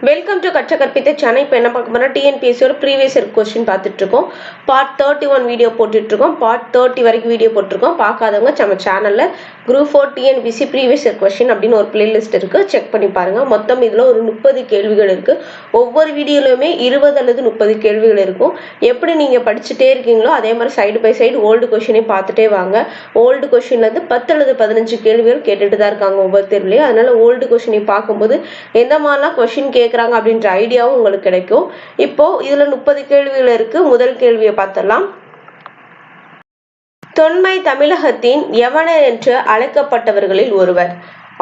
Welcome to கற்ற கற்பித்த channel. இப்போ என்ன பார்க்க போறோம்னா டிஎன்பிஎஸ்சியோட ப்ரீவியஸ் இயர் கொஸ்டின் பார்த்துட்டு இருக்கோம். பார்ட் 31 வீடியோ போட்டுட்டு இருக்கோம். பார்ட் 30 வரைக்கும் வீடியோ போட்டிருக்கோம். பார்க்காதவங்க நம்ம சேனல்ல group 4 TNPSC previous year question அப்படின்னு ஒரு பிளேலிஸ்ட் இருக்கு, செக் பண்ணி பாருங்க. மொத்தம் இதுல ஒரு 30 கேள்விகள் இருக்கு. ஒவ்வொரு வீடியோலையுமே 20 அல்லது 30 கேள்விகள் இருக்கும். எப்படி நீங்க படிச்சுட்டே இருக்கீங்களோ அதே மாதிரி சைடு பை சைடு ஓல்டு கொஸ்டினை பார்த்துட்டே வாங்க. ஓல்டு கொஸ்டின்ல இருந்து 10 அல்லது 15 கேள்விகள் கேட்டுட்டு தான் இருக்காங்க ஒவ்வொரு தேர்வுலையும். அதனால ஓல்டு கொஸ்டினை பார்க்கும்போது எந்த மாதிரிலாம் கொஸ்டின் கேட்குறாங்க அப்படின்ற ஐடியாவும் உங்களுக்கு கிடைக்கும். இப்போ இதுல 30 கேள்விகள் இருக்கு. முதல் கேள்வியை பார்த்தலாம். தொன்மை தமிழகத்தின் யவனர் என்று அழைக்கப்பட்டவர்களில் ஒருவர்.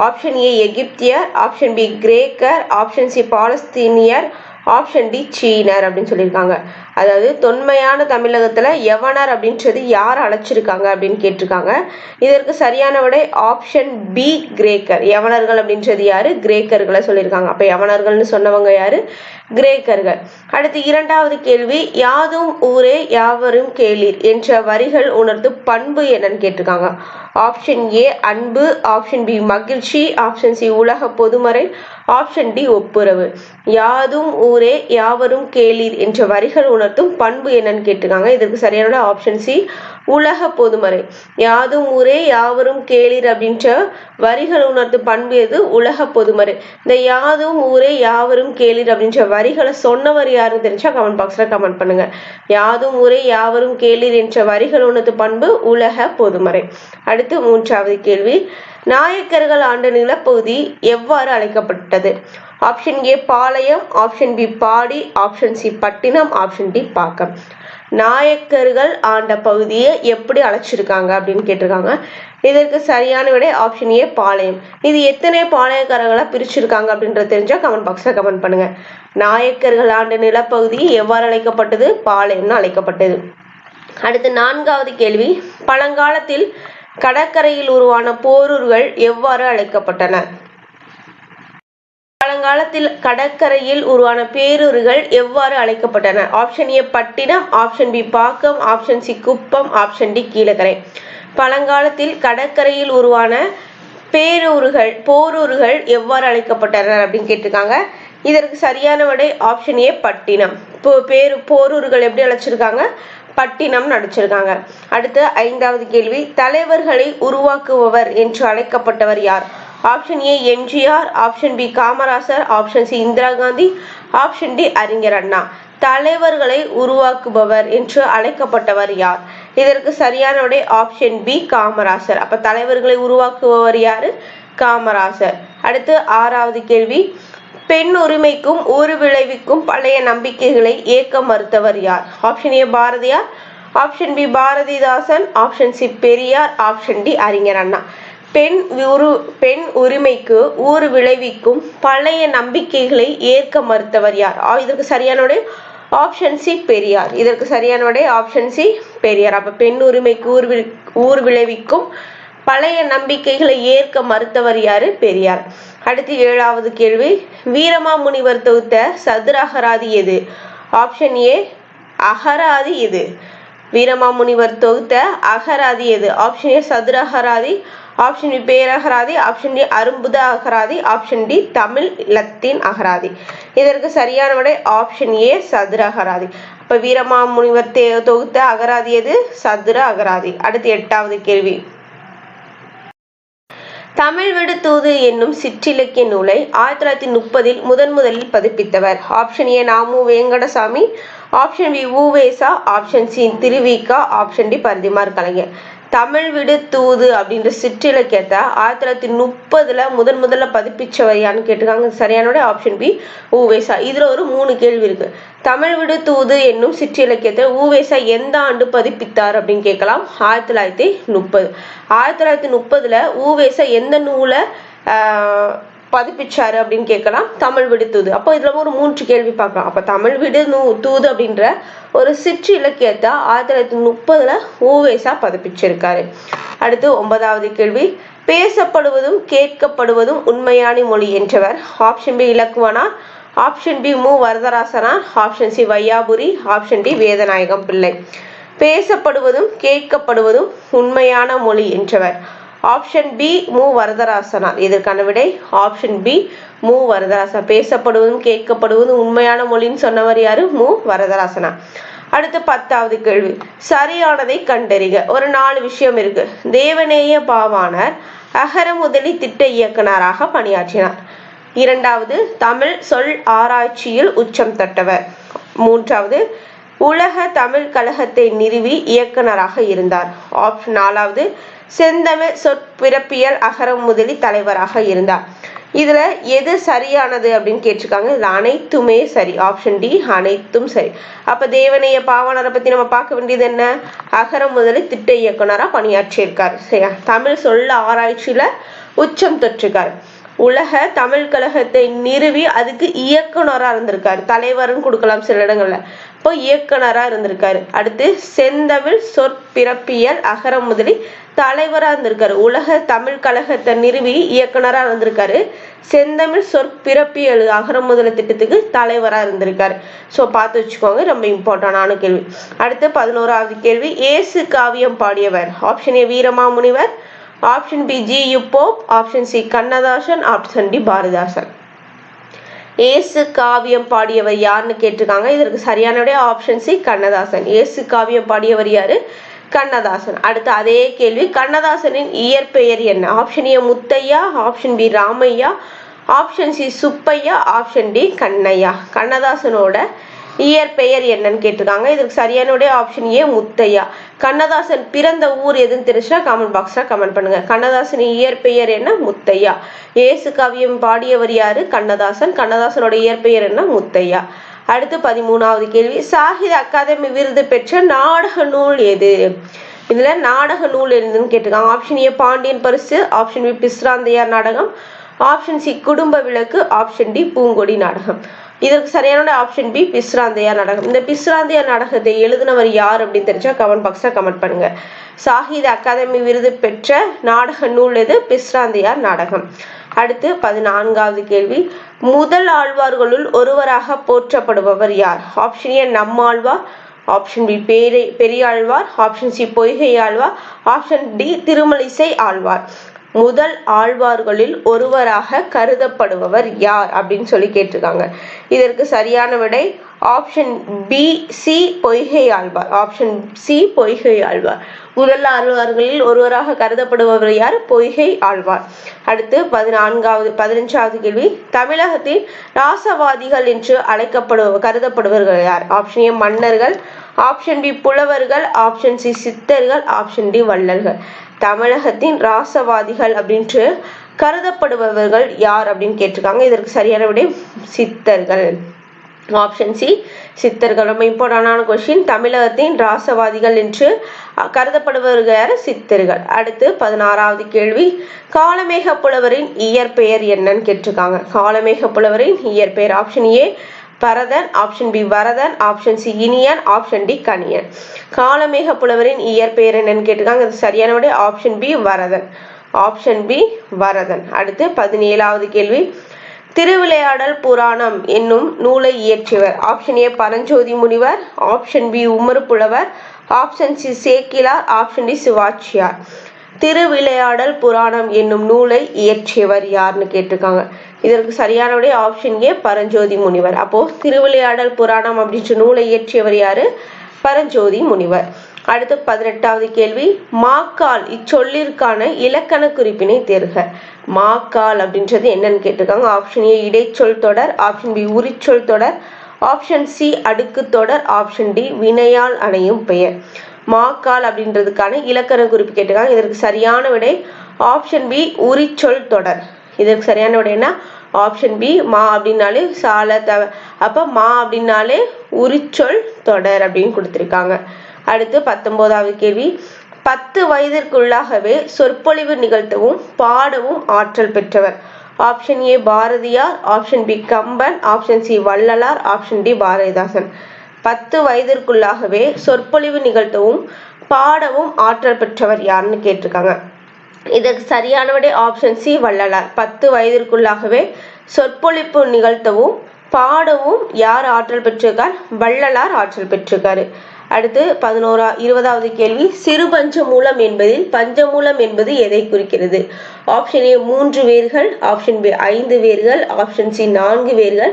ஆப்ஷன் ஏ எகிப்தியர், ஆப்ஷன் பி கிரேக்கர், ஆப்ஷன் சி பாலஸ்தீனியர், ஆப்ஷன் டி சீனர் அப்படின்னு சொல்லியிருக்காங்க. அதாவது தொன்மையான தமிழகத்துல யவனர் அப்படின்றது யார் அழைச்சிருக்காங்க அப்படின்னு கேட்டிருக்காங்க. இதற்கு சரியான விடை ஆப்ஷன் பி கிரேக்கர். யவனர்கள் அப்படின்றது யாரு? கிரேக்கர்களை சொல்லியிருக்காங்க. அப்ப யவனர்கள்னு சொன்னவங்க யாரு? கிரேக்கர்கள். அடுத்து இரண்டாவது கேள்வி, யாதும் ஊரே யாவரும் கேளீர் என்ற வரிகள் உணர்த்தும் பண்பு என்னன்னு கேட்டிருக்காங்க. ஆப்ஷன் ஏ அன்பு, ஆப்ஷன் பி மகிழ்ச்சி, ஆப்ஷன் சி உலக பொதுமறை, ஆப்ஷன் டி ஒப்புரவு. யாதும் ஊரே யாவரும் கேளீர் என்ற வரிகள் உணர்த்தும் பண்பு என்னன்னு கேட்டிருக்காங்க. இதற்கு சரியான ஆப்ஷன் சி உலக பொதுமறை. யாதும் ஊரே யாவரும் கேளீர் அப்படின்ற வரிகள் உணர்த்தும் பண்பு எது? உலக பொதுமறை. இந்த யாதும் ஊரே யாவரும் கேளீர் அப்படின்ற வரிகளை சொன்னவர் யாருன்னு தெரிஞ்சா கமெண்ட் பாக்ஸ்ல கமெண்ட் பண்ணுங்க. யாதும் ஊரே யாவரும் கேளீர் என்ற வரிகள் உணர்த்தும் பண்பு உலக பொதுமறை. அடுத்து மூன்றாவது கேள்வி, நாயக்கர்கள் ஆண்ட நிலப்பகுதி எவ்வாறு அழைக்கப்பட்டது? ஆப்ஷன் ஏ பாளையம், ஆப்ஷன் பி பாடி, ஆப்ஷன் சி பட்டினம், ஆப்ஷன் டி பாக்கம். நாயக்கர்கள் ஆண்ட பகுதியை எப்படி அழைச்சிருக்காங்க அப்படின்னு கேட்டிருக்காங்க. இதற்கு சரியான விடை ஆப்ஷன் ஏ பாளையம். இது எத்தனை பாளையக்காரர்களா பிரிச்சிருக்காங்க அப்படின்றத தெரிஞ்சா கமெண்ட் பாக்ஸ்ல கமெண்ட் பண்ணுங்க. நாயக்கர்கள் ஆண்ட நிலப்பகுதி எவ்வாறு அழைக்கப்பட்டது? பாளையம்னு அழைக்கப்பட்டது. அடுத்து நான்காவது கேள்வி, பழங்காலத்தில் கடற்கரையில் உருவான போரூர்கள் எவ்வாறு அழைக்கப்பட்டன? பழங்காலத்தில் கடற்கரையில் உருவான பேரூர்கள் எவ்வாறு அழைக்கப்பட்டன? ஆப்ஷன் ஏ பட்டினம், ஆப்ஷன் பி பாக்கம், ஆப்ஷன் சி குப்பம், ஆப்ஷன் டி கீழக்கரை. பழங்காலத்தில் கடற்கரையில் உருவான போரூர்கள் எவ்வாறு அழைக்கப்பட்டன அப்படின்னு கேட்டிருக்காங்க. இதற்கு சரியான விடை ஆப்ஷன் ஏ பட்டினம். போரூர்கள் எப்படி அழைச்சிருக்காங்க? பட்டினம் நடிச்சிருக்காங்க. அடுத்து ஐந்தாவது கேள்வி, தலைவர்களை உருவாக்குபவர் என்று அழைக்கப்பட்டவர் யார்? Option A MGR, option B Kamarajar, option C Indira Gandhi, option D Arignar Anna. தலைவர்களை உருவாக்குபவர் என்று அழைக்கப்பட்டவர் யார்? இதற்கு சரியான விடை ஆப்ஷன் பி காமராசர். அப்ப தலைவர்களை உருவாக்குபவர் யாரு? காமராசர். அடுத்து ஆறாவது கேள்வி, பெண் உரிமைக்கும் ஊறு விளைவிக்கும் பழைய நம்பிக்கைகளை ஏற்க மறுத்தவர் யார்? Option A Bharathiyar, option B Bharathidasan, option C Periyar, option D Arignar Anna. பெண் உரிமைக்கு ஊறு விளைவிக்கும் பழைய நம்பிக்கைகளை ஏற்க மறுத்தவர் யார்? இதற்கு சரியான விடை ஆப்ஷன் சி பெரியார். இதற்கு சரியான விடை ஆப்ஷன் சி பெரியார். அப்ப பெண் உரிமைக்கு ஊறு விளைவிக்கும் பழைய நம்பிக்கைகளை ஏற்க மறுத்தவர் யாரு? பெரியார். அடுத்து ஏழாவது கேள்வி, வீரமாமுனிவர் தொகுத்த சதுர அகராதி எது? ஆப்ஷன் ஏ அகராதி எது? வீரமாமுனிவர் தொகுத்த அகராதி எது? ஆப்ஷன் ஏ சதுர அகராதி, ஆப்ஷன் பி பேரகராதி, ஆப்ஷன் டி அரும்புத அகராதி, ஆப்ஷன் டி தமிழ் லத்தீன் அகராதி. இதற்கு சரியான விடை ஆப்ஷன் ஏ சதுர அகராதி. அப்ப வீரமாமுனிவர் தொகுத்த அகராதி எது? சதுர அகராதி. அடுத்து எட்டாவது கேள்வி, தமிழ் விடு தூது என்னும் சிற்றிலக்கிய நூலை 1930 முதலில் பதிப்பித்தவர். Option A Namu Venkatasamy, option B Uvesa, option C Thiruvika, option D Parithimar Kalaignar. தமிழ் விடு தூது அப்படின்ற சிற்றிலக்கியத்தை 1930 முதல்ல பதிப்பிச்சவர் யான்னு கேட்டிருக்காங்க. சரியான ஆப்ஷன் பி உவேசா. இதுல ஒரு 3 கேள்வி இருக்கு. தமிழ் விடு தூது என்னும் சிற்றிலக்கியத்தை உவேசா எந்த ஆண்டு பதிப்பித்தார் அப்படின்னு கேட்கலாம். 1930. 1930 உவேசா எந்த நூலை பதிப்பிச்சாரு அப்படின்னு கேட்கலாம். தமிழ் விடு தூது. அப்போ இதுல ஒரு 3 கேள்வி பார்க்கலாம். அப்ப தமிழ் விடு தூது அப்படின்ற ஒரு சிற்று இலக்கியத்தை 1930 உவேசா பதிப்பிச்சிருக்காரு. அடுத்து 9வது கேள்வி, பேசப்படுவதும் கேட்கப்படுவதும் உண்மையான மொழி என்றவர். Option B Ilakkuvanar, option B Mu Varadarasanar, option C Vaiyapuri, option D Vedanayagam Pillai. பேசப்படுவதும் கேட்கப்படுவதும் உண்மையான மொழி என்றவர். Option B Mu Varadarasanar. இதற்கான விடை ஆப்ஷன் பி மு வரதராசன். பேசப்படுவதும் கேட்கப்படுவதும் உண்மையான மொழின்னு சொன்னவர் யாரு? மு வரதராசனா. அடுத்து 10வது கேள்வி, சரியானதை கண்டறிக. ஒரு 4 விஷயம் இருக்கு. தேவநேய பாவாணர் அகர முதலி திட்ட இயக்குனராக பணியாற்றினார். 2வது, தமிழ் சொல் ஆராய்ச்சியில் உச்சம் தொட்டவர். 3வது, உலக தமிழ் கழகத்தை நிறுவி இயக்குனராக இருந்தார். 4வது, செந்தமிழ் சொற்பிறப்பியல் அகர முதலி தலைவராக இருந்தார். இதுல எது சரியானது அப்படின்னு கேட்டிருக்காங்க. இதுல அனைத்துமே சரி. ஆப்ஷன் டி அனைத்தும் சரி. அப்ப தேவநேய பாவாணரை பத்தி நம்ம பார்க்க வேண்டியது என்ன? அகர முதலி திட்ட இயக்குனரா பணியாற்றியிருக்காரு. சரியா? தமிழ் சொல்ல ஆராய்ச்சியில உச்சம் தொற்றிருக்காரு. உலக தமிழ் கழகத்தை நிறுவி அதுக்கு இயக்குனரா இருந்திருக்காரு. தலைவர்னு கொடுக்கலாம் சில இடங்கள்ல. இப்போ இயக்குனரா இருந்திருக்காரு. அடுத்து செந்தமிழ் சொற்பிறப்பியல் அகர முதலி தலைவரா இருந்திருக்காரு. உலக தமிழ் கழகத்தை நிறுவி இயக்குனரா இருந்திருக்காரு. செந்தமிழ் சொற்பிறப்பியல் அகர முதல திட்டத்துக்கு தலைவரா இருந்திருக்காரு. ஸோ பார்த்து வச்சுக்கோங்க, ரொம்ப இம்பார்ட்டன்டான கேள்வி. அடுத்து 11வது கேள்வி, இயேசு காவியம் பாடியவர். Option A Veeramamunivar, option B G U Pope, option C Kannadasan, option D Bharathidasan. Yesu Kaviyam பாடியவர் யாருன்னு கேட்டிருக்காங்க. இதற்கு சரியான விடை ஆப்ஷன் சி கண்ணதாசன். இயேசு காவியம் பாடியவர் யாரு? கண்ணதாசன். அடுத்து அதே கேள்வி, கண்ணதாசனின் இயற்பெயர் என்ன? Option A Muthaiya, option B Ramaiya, option C Subbaiya, option D Kannaiya. கண்ணதாசனோட இயற்பெயர் என்னன்னு கேட்டிருக்காங்க. இதுக்கு சரியான விடை ஆப்ஷன் ஏ முத்தையா. கண்ணதாசன் பிறந்த ஊர் எதுன்னு தெரிஞ்சா கமெண்ட் பாக்ஸ்ல கமெண்ட் பண்ணுங்க. கண்ணதாசன் இயற்பெயர் என்ன? முத்தையா. இயேசு காவியம் பாடியவர் யாரு? கண்ணதாசன். கண்ணதாசனோட இயற்பெயர் என்ன? முத்தையா. அடுத்து 13வது கேள்வி, சாகித்ய அகாதமி விருது பெற்ற நாடக நூல் எது? இதுல நாடக நூல் எதுன்னு கேட்டிருக்காங்க. ஆப்ஷன் ஏ பாண்டியன் பரிசு, ஆப்ஷன் பி பிசிராந்தையார் நாடகம், ஆப்ஷன் சி குடும்ப விளக்கு, ஆப்ஷன் டி பூங்கொடி நாடகம். இதற்கு சரியான ஆப்ஷன் பி பிசிராந்தையார் நாடகம். இந்த பிசிராந்தையார் நாடகத்தை எழுதினவர் யார் அப்படின்னு தெரிஞ்சா கமெண்ட் பாக்ஸ்ல கமெண்ட் பண்ணுங்க. சாகித்ய அகாதமி விருது பெற்ற நாடக நூல் எது? பிசிராந்தையார் நாடகம். அடுத்து 14வது கேள்வி, முதல் ஆழ்வார்களுள் ஒருவராக போற்றப்படுபவர் யார்? Option A Nammalvar, option B Periyalvar, option C Poigai Alvar, option D Thirumalisai Alvar. முதல் ஆழ்வார்களில் ஒருவராக கருதப்படுபவர் யார் அப்படின்னு சொல்லி கேட்டிருக்காங்க. இதற்கு சரியான விடை option B C Poigai Alvar. Option C Poigai Alvar. முதல் ஆழ்வார்களில் ஒருவராக கருதப்படுபவர் யார்? பொய்கை ஆழ்வார். அடுத்து 15வது கேள்வி, தமிழகத்தின் ராசவாதிகள் என்று கருதப்படுபவர்கள் யார்? ஆப்ஷன் ஏ மன்னர்கள், ஆப்ஷன் பி புலவர்கள், ஆப்ஷன் சி சித்தர்கள், ஆப்ஷன் டி வள்ளல்கள். தமிழகத்தின் ராசவாதிகள் அப்படின்ட்டு கருதப்படுபவர்கள் யார் அப்படின்னு கேட்டிருக்காங்க. இதற்கு சரியான விடை சித்தர்கள். ஆப்ஷன் சி சித்தர்கள். ரொம்ப இம்பார்ட்டன்டான கொஸ்டின். தமிழகத்தின் ராசவாதிகள் என்று கருதப்படுபவர்கள் யார்? சித்தர்கள். அடுத்து 16வது கேள்வி, காளமேக புலவரின் இயற்பெயர் என்னன்னு கேட்டிருக்காங்க. காளமேக புலவரின் இயற்பெயர் option A Bharathan, option B Varadhan, option C Iniyan, option D Kaniyan. Kalamega புலவரின் இயற்பெயர் என்னன்னு கேட்டிருக்காங்க. இது சரியான விடை option B Varadhan. Option B Varadhan. அடுத்து 17வது கேள்வி, திருவிளையாடல் புராணம் என்னும் நூலை இயற்றியவர். ஆப்ஷன் ஏ பரஞ்சோதி முனிவர், ஆப்ஷன் பி உமறு புலவர், option C Sekkizhar, option D சிவாச்சியார். திருவிளையாடல் புராணம் என்னும் நூலை இயற்றியவர் யாருன்னு கேட்டிருக்காங்க. இதற்கு சரியான விடை ஆப்ஷன் ஏ பரஞ்சோதி முனிவர். அப்போ திருவிளையாடல் புராணம் அப்படின்ற நூலை இயற்றியவர் யாரு? பரஞ்சோதி முனிவர். அடுத்து 18வது கேள்வி, மாக்கால் இச்சொல்லிற்கான இலக்கண குறிப்பினை தேர்க. மாக்கால் அப்படின்றது என்னன்னு கேட்டிருக்காங்க. ஆப்ஷன் ஏ இடைச்சொல் தொடர், ஆப்ஷன் பி உரிச்சொல் தொடர், ஆப்ஷன் சி அடுக்கு தொடர், ஆப்ஷன் டி வினையால் அணையும் பெயர். மாக்கால் அப்படின்றதுக்கான இலக்கண குறிப்பு கேட்டிருக்காங்க. இதற்கு சரியான விடை ஆப்ஷன் பி உரிச்சொல் தொடர். இதற்கு சரியான விடை என்ன? Option B. மா அப்படின்னாலே சால அப்ப மா அப்படின்னாலே உரிச்சொல் தொடர் அப்படின்னு கொடுத்திருக்காங்க. அடுத்து 19வது கேள்வி, 10 வயதிற்குள்ளாகவே சொற்பொழிவு நிகழ்த்தவும் பாடவும் ஆற்றல் பெற்றவர். Option A Bharathiyar, option B Kamban, option C Vallalar, option D Bharathidasan. 10 வயதிற்குள்ளாகவே சொற்பொழிவு நிகழ்த்தவும் பாடவும் ஆற்றல் பெற்றவர் யாருன்னு கேட்டிருக்காங்க. இதற்கு சரியான விடை ஆப்ஷன் சி வள்ளலார். 10 வயதிற்குள்ளாகவே சொற்பொழிப்பு நிகழ்த்தவும் பாடவும் யார் ஆற்றல் பெற்றிருக்கார்? வள்ளலார் ஆற்றல் பெற்றிருக்காரு. அடுத்து 20வது கேள்வி, சிறு பஞ்சமூலம் என்பதில் பஞ்சமூலம் என்பது எதை குறிக்கிறது? ஆப்ஷன் ஏ 3 வேர்கள், ஆப்ஷன் பி 5 வேர்கள், ஆப்ஷன் சி 4 வேர்கள்,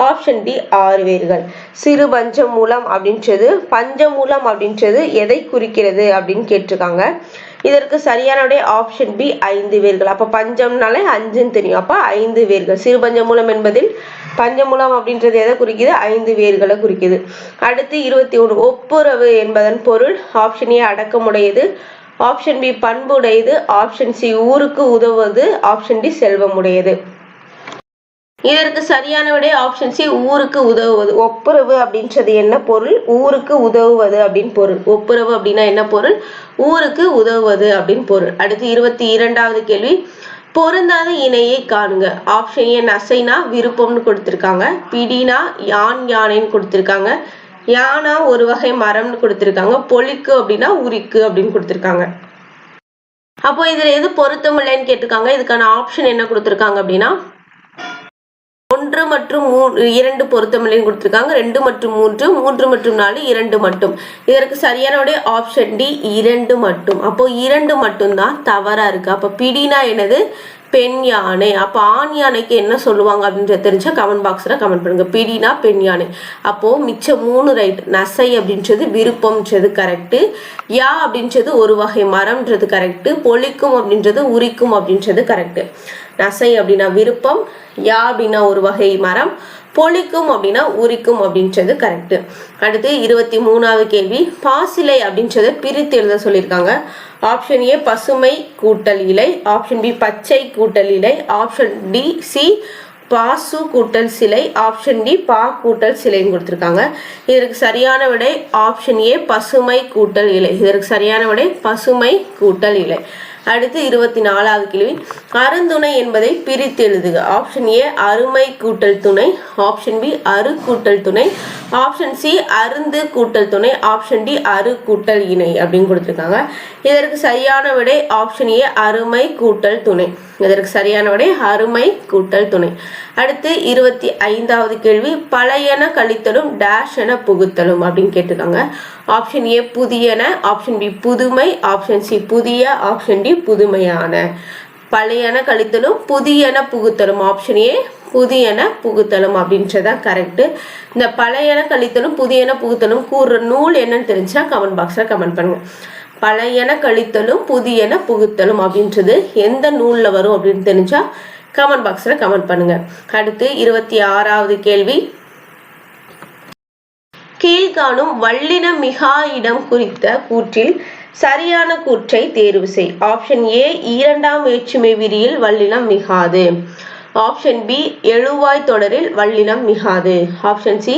ஆப்ஷன் டி 6 வேர்கள். சிறு பஞ்சமூலம் அப்படின்றது பஞ்சமூலம் அப்படின்றது எதை குறிக்கிறது அப்படின்னு கேட்டிருக்காங்க. இதற்கு சரியான விடை ஆப்ஷன் பி 5 வேர்கள். அப்ப பஞ்சம்னாலே 5ன்னு தெரியும், அப்ப 5 வேர்கள். சிறு பஞ்சமூலம் என்பதில் பஞ்சமூலம் அப்படின்றது எதை குறிக்குது? 5 வேர்களை குறிக்குது. அடுத்து 21, ஒப்புரவு என்பதன் பொருள் ஆப்ஷன் ஏ அடக்கமுடையது, ஆப்ஷன் பி பண்புடையது, ஆப்ஷன் சி ஊருக்கு உதவுவது, ஆப்ஷன் டி செல்வமுடையது. இதற்கு சரியான விடை ஆப்ஷன் சி ஊருக்கு உதவுவது. ஒப்புரவு அப்படின்றது என்ன பொருள்? ஊருக்கு உதவுவது அப்படின்னு பொருள். ஒப்புரவு அப்படின்னா என்ன பொருள்? ஊருக்கு உதவுவது அப்படின்னு பொருள். அடுத்து 22வது கேள்வி, பொருந்தாத இணையை காணுங்க. ஆப்ஷன் ஏ நசைனா விருப்பம்னு கொடுத்திருக்காங்க, பிடினா யான் யானைன்னு கொடுத்திருக்காங்க, யானா ஒரு வகை மரம்னு கொடுத்திருக்காங்க, பொலிக்கு அப்படின்னா உரிக்கு அப்படின்னு கொடுத்திருக்காங்க. அப்போ இதுல எது பொருத்தமில்லைன்னு கேட்டிருக்காங்க. இதுக்கான ஆப்ஷன் என்ன கொடுத்திருக்காங்க அப்படின்னா 1 மற்றும் 2 பொருத்தமில்லைன்னு கொடுத்திருக்காங்க, 2 மற்றும் 3, 3 மற்றும் 4, 2 மட்டும். இதற்கு சரியான விடை ஆப்ஷன் டி 2 மட்டும். அப்போ 2 மட்டும் தான் தவறா இருக்கு. அப்ப பிடினா என்னது? பெண் யானை. அப்போ ஆண் யானைக்கு என்ன சொல்லுவாங்க அப்படின்றத தெரிஞ்சா கமெண்ட் பாக்ஸ்ல கமெண்ட் பண்ணுங்க. பிடினா பெண் யானை. அப்போ மிச்சம் 3 ரைட். நசை அப்படின்றது விருப்பம்ன்றது கரெக்டு, யா அப்படின்றது ஒரு வகை மரம்ன்றது கரெக்டு, பொலிக்கும் அப்படின்றது உரிக்கும் அப்படின்றது கரெக்டு. நசை அப்படின்னா விருப்பம், யா அப்படின்னா ஒரு வகை மரம், பொலிக்கும் அப்படின்னா உரிக்கும் அப்படின்றது கரெக்டு. அடுத்து 23வது கேள்வி, பாசிலை அப்படின்றத பிரித்து எழுத சொல்லியிருக்காங்க. ஆப்ஷன் ஏ பசுமை கூட்டல் இலை, ஆப்ஷன் பி பச்சை கூட்டல் இலை, ஆப்ஷன் டி சி பாசு கூட்டல் சிலை, ஆப்ஷன் டி பா கூட்டல் சிலைன்னு கொடுத்துருக்காங்க. இதற்கு சரியான விடை ஆப்ஷன் ஏ பசுமை கூட்டல் இலை. இதற்கு சரியான விடை பசுமை கூட்டல் இலை. அடுத்து 24வது கேள்வி, அருந்துணை என்பதை பிரித்து எழுதுக. ஆப்ஷன் ஏ அருமை கூட்டல் துணை, ஆப்ஷன் பி அரு கூட்டல் துணை, ஆப்ஷன் சி அருந்து கூட்டல் துணை, ஆப்ஷன் டி அரு கூட்டல் இணை அப்படின்னு கொடுத்துருக்காங்க. இதற்கு சரியான விடை ஆப்ஷன் ஏ அருமை கூட்டல் துணை. இதற்கு சரியான விடை அருமை கூட்டல் துணை. அடுத்து 25வது கேள்வி, பழையன கழித்தலும் டேஷ் என புகுத்தலும் அப்படின்னு கேட்டிருக்காங்க. ஆப்ஷன் ஏ புதியன, ஆப்ஷன் பி புதுமை, ஆப்ஷன் சி புதிய, ஆப்ஷன் டி புதுமையான. பழையன கழித்தலும் புதியன புகுத்தலும், ஆப்ஷன் ஏ புதியன புகுத்தலும் அப்படின்றதா கரெக்டு. இந்த பழையன கழித்தலும் புதியன புகுத்தலும் கூறுற நூல் என்னன்னு தெரிஞ்சுன்னா கமெண்ட் பாக்ஸ்ல கமெண்ட் பண்ணுங்க. பழையன கழித்தலும் புதியன புகுத்தலும் அப்படின்றது எந்த நூல்ல வரும் அப்படின்னு தெரிஞ்சா கமெண்ட் பாக்ஸ்ல கமெண்ட் பண்ணுங்க. அடுத்து 26வது கேள்வி, கீழ்காணும் வல்லின மிகா இடம் குறித்த கூற்றில் சரியான கூற்றை தேர்வு செய். ஆப்ஷன் ஏ 2ஆம் வேற்றுமை விரியில் வல்லினம் மிகாது, ஆப்ஷன் பி எழுவாய் தொடரில் வல்லினம் மிகாது, ஆப்ஷன் சி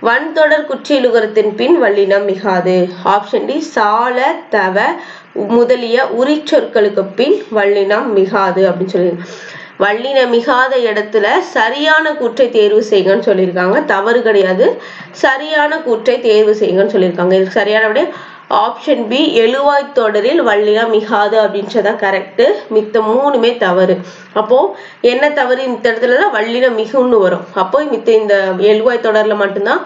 வன்தொடர் குற்றியலுகரத்தின் பின் வல்லினம் மிகாது, ஆப்ஷன் டி சால தவ முதலிய உரிச்சொற்களுக்கு பின் வல்லினம் மிகாது அப்படின்னு சொல்லி வல்லின மிகாத இடத்துல சரியான கூற்றை தேர்வு செய்யுங்கன்னு சொல்லியிருக்காங்க. தவறு கிடையாது, சரியான கூற்றை தேர்வு செய்யுங்கன்னு சொல்லியிருக்காங்க. இதுக்கு சரியான விட ஆப்ஷன் பி எழுவாய் தொடரில் வல்லினம் மிகாது அப்படின்றதா கரெக்டு. மித்த 3மே தவறு. அப்போ என்ன தவறு? இந்த இடத்துல வல்லினம் மிகுன்னு வரும். அப்போ மித்த இந்த எழுவாய் தொடர்ல மட்டும்தான்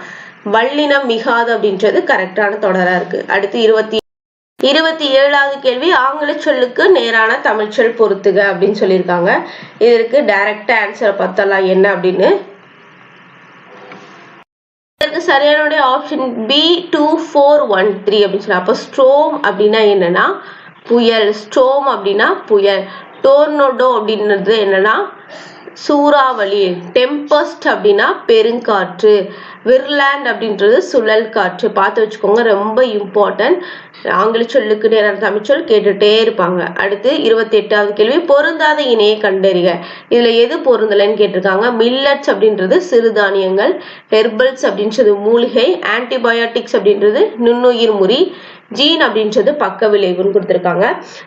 வல்லினம் மிகாது அப்படின்றது கரெக்டான தொடரா இருக்கு. அடுத்து 27வது கேள்வி, ஆங்கில சொல்லுக்கு நேரான தமிழ் சொல் பொறுத்துக அப்படின்னு சொல்லியிருக்காங்க. இதற்கு டைரக்டா ஆன்சரை பார்த்தலாம் என்ன அப்படின்னு. இதற்கு சரியான ஆப்ஷன் பி 2413 அப்படின்னு சொல்லலாம். அப்போ ஸ்ட்ரோம் அப்படின்னா என்னன்னா புயல், ஸ்ட்ரோம் அப்படின்னா புயல், டோர்னோடோ அப்படின்றது என்னன்னா சூறாவளி, டெம்பஸ்ட் அப்படின்னா பெருங்காற்று, விர்லாண்ட் அப்படின்றது சுழல் காற்று. பார்த்து வச்சுக்கோங்க, ரொம்ப இம்பார்ட்டன்ட். ஆங்கில சொல்லுக்கு நேரான தமிழ் சொல் கேட்டுட்டே இருப்பாங்க. அடுத்து 28வது கேள்வி, பொருந்தாத இணையை கண்டறிக. இதுல எது பொருந்தலைன்னு கேட்டிருக்காங்க. மில்லட்ஸ் அப்படின்றது சிறுதானியங்கள், ஹெர்பல்ஸ் அப்படின்றது மூலிகை, ஆன்டிபயோட்டிக்ஸ் அப்படின்றது நுண்ணுயிர் முறி, ஜீன் அப்படின்றது பக்க விளைவுன்னு கொடுத்துருக்காங்க.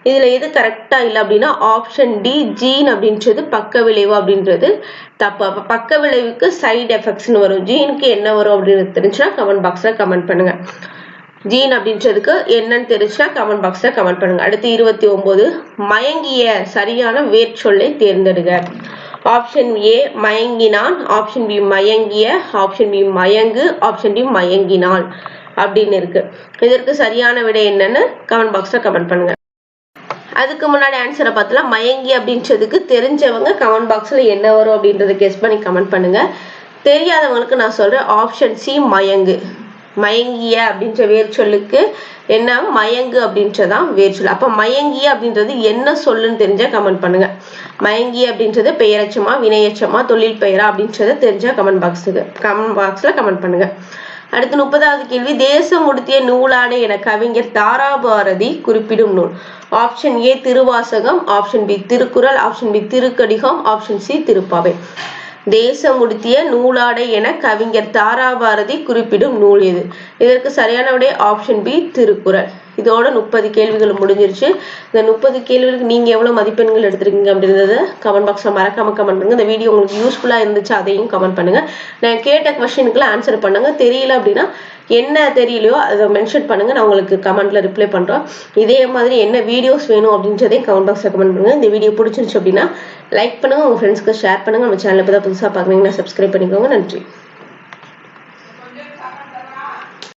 இதுல எது கரெக்டா இல்லை அப்படின்னா ஆப்ஷன் டி ஜீன் அப்படின்றது பக்க விளைவு அப்படின்றது தப்பு. அப்ப பக்க விளைவுக்கு சைடு எஃபெக்ட்ஸ்னு வரும், ஜீனுக்கு என்ன வரும் அப்படின்னு தெரிஞ்சுன்னா கமெண்ட் பாக்ஸ்ல கமெண்ட் பண்ணுங்க. ஜீன் அப்படின்றதுக்கு என்னன்னு தெரிஞ்சுன்னா கமெண்ட் பாக்ஸ்ல கமெண்ட் பண்ணுங்க. அடுத்து 29, மயங்கிய சரியான வேர்ச்சொல்லை தேர்ந்தெடுக. ஆப்ஷன் ஏ மயங்கினான், ஆப்ஷன் பி மயங்கிய, ஆப்ஷன் பி மயங்கு, ஆப்ஷன் டி மயங்கினாள். அப்படின்னு இருக்கு. இதற்கு சரியான விடை என்னன்னு கமெண்ட் பாக்ஸ்ல கமெண்ட் பண்ணுங்க. அதுக்கு முன்னாடி ஆன்சரை பார்த்தலாம். மயங்கி அப்படின்றதுக்கு தெரிஞ்சவங்க கமெண்ட் பாக்ஸ்ல என்ன வரும் அப்படின்றத கெஸ் பண்ணி கமெண்ட் பண்ணுங்க. தெரியாதவங்களுக்கு நான் சொல்றேன் ஆப்ஷன் சி மயங்கு. மயங்கிய அப்படின்ற வேர் சொல்லுக்கு என்ன மயங்கு அப்படின்றதான் வேர் சொல். அப்ப மயங்கிய அப்படின்றது என்ன சொல்லுன்னு தெரிஞ்சா கமெண்ட் பண்ணுங்க. மயங்கிய அப்படின்றது பெயரச்சமா வினையச்சமா தொழில் பெயரா அப்படின்றத தெரிஞ்சா கமெண்ட் பாக்ஸ்ல கமெண்ட் பண்ணுங்க. அடுத்து 30வது கேள்வி, தேசம் உடுத்திய நூலாடை என கவிஞர் தாராபாரதி குறிப்பிடும் நூல். Option A Thiruvasagam, option B Thirukkural, option B Thirukkadigam, option C Thiruppavai. தேசம் உடுத்திய நூலாடை என கவிஞர் தாராபாரதி குறிப்பிடும் நூல் எது? இதற்கு சரியான விடை ஆப்ஷன் பி திருக்குறள். இதோட 30 கேள்விகள் முடிஞ்சிருச்சு. இந்த 30 கேள்விகளுக்கு நீங்க எவ்வளவு மதிப்பெண்கள் எடுத்திருக்கீங்க அப்படின்றத கமெண்ட் பாக்ஸ்ல மறக்காம கமெண்ட் பண்ணுங்க. இந்த வீடியோ உங்களுக்கு யூஸ்ஃபுல்லா இருந்துச்சு அதையும் கமெண்ட் பண்ணுங்க. நான் கேட்ட கொஸ்டினுக்குலாம் ஆன்சர் பண்ணுங்க. தெரியல அப்படின்னா என்ன தெரியலையோ அதை மென்ஷன் பண்ணுங்க, நான் உங்களுக்கு கமெண்ட்ல ரிப்ளை பண்றோம். இதே மாதிரி என்ன வீடியோஸ் வேணும் அப்படின்றதையும் கமெண்ட் பாக்ஸ்ல கமெண்ட் பண்ணுங்க. இந்த வீடியோ பிடிச்சிருச்சு அப்படின்னா லைக் பண்ணுங்க, உங்க ஃப்ரெண்ட்ஸ்க்கு ஷேர் பண்ணுங்க. நம்ம சேனல் இப்போ தான் புதுசாக பார்க்குறீங்கன்னா சப்ஸ்கிரைப் பண்ணிக்கோங்க. நன்றி.